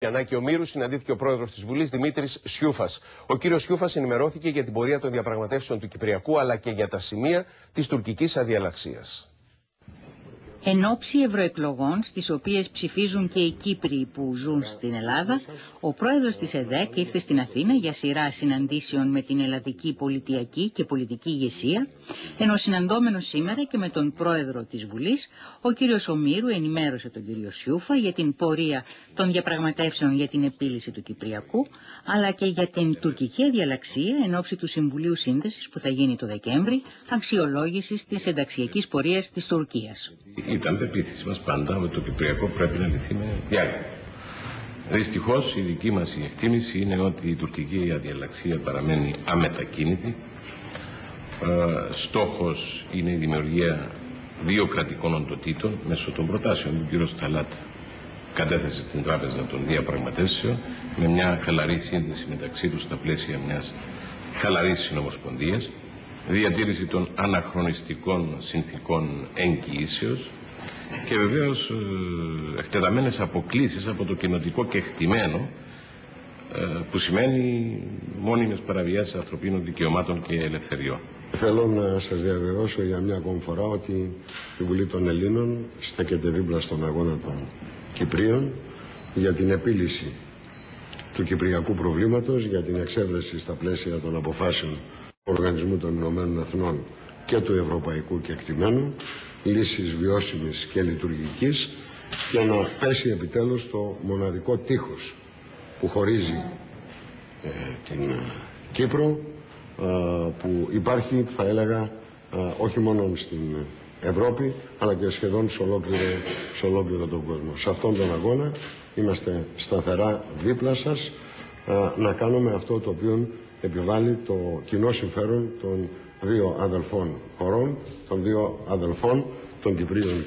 Γιαννάκη Ομήρου συναντήθηκε ο πρόεδρος της Βουλής Δημήτρης Σιούφας. Ο κύριος Σιούφας ενημερώθηκε για την πορεία των διαπραγματεύσεων του Κυπριακού αλλά και για τα σημεία της τουρκικής αδιαλλαξίας. Εν ώψη ευρωεκλογών, στις οποίες ψηφίζουν και οι Κύπροι που ζουν στην Ελλάδα, ο πρόεδρος της ΕΔΕΚ ήρθε στην Αθήνα για σειρά συναντήσεων με την ελλαδική πολιτιακή και πολιτική ηγεσία, ενώ συναντώμενος σήμερα και με τον πρόεδρο της Βουλής, ο κύριος Ομήρου ενημέρωσε τον κύριο Σιούφα για την πορεία των διαπραγματεύσεων για την επίλυση του Κυπριακού, αλλά και για την τουρκική αδιαλλαξία εν ώψη του Συμβουλίου Σύνδεσης που θα γίνει το Δεκέμβρη, αξιολόγησης της ενταξιακής πορείας της Τουρκίας. Ήταν πεποίθηση μας πάντα ότι το Κυπριακό πρέπει να λυθεί με διάλογο. Δυστυχώς η δική μας η εκτίμηση είναι ότι η τουρκική αδιαλλαξία παραμένει αμετακίνητη. Στόχος είναι η δημιουργία δύο κρατικών οντοτήτων μέσω των προτάσεων του κ. Σταλάτ. Κατέθεσε στην Τράπεζα των Διαπραγματεύσεων με μια χαλαρή σύνδεση μεταξύ τους στα πλαίσια μιας χαλαρής συνομοσπονδίας, διατήρηση των αναχρονιστικών συνθήκων εγκυήσεως και βεβαίως εκτεταμένες αποκλίσεις από το κοινοτικό κεκτημένο, που σημαίνει μόνιμες παραβιάσεις ανθρωπίνων δικαιωμάτων και ελευθεριών. Θέλω να σας διαβεβαιώσω για μια ακόμη φορά ότι η Βουλή των Ελλήνων στέκεται δίπλα στον αγώνα των Κυπρίων για την επίλυση του κυπριακού προβλήματος, για την εξέβρεση στα πλαίσια των αποφάσεων του Οργανισμού των Ηνωμένων Εθνών και του Ευρωπαϊκού Κεκτημένου, λύσης βιώσιμης και λειτουργικής, για να πέσει επιτέλους το μοναδικό τείχος που χωρίζει την Κύπρο, που υπάρχει, θα έλεγα, όχι μόνο στην Ευρώπη, αλλά και σχεδόν σε ολόκληρο τον κόσμο. Σε αυτόν τον αγώνα είμαστε σταθερά δίπλα σας, να κάνουμε αυτό το οποίο επιβάλλει το κοινό συμφέρον των δύο αδελφών χωρών, των δύο αδελφών των Κυπρίων.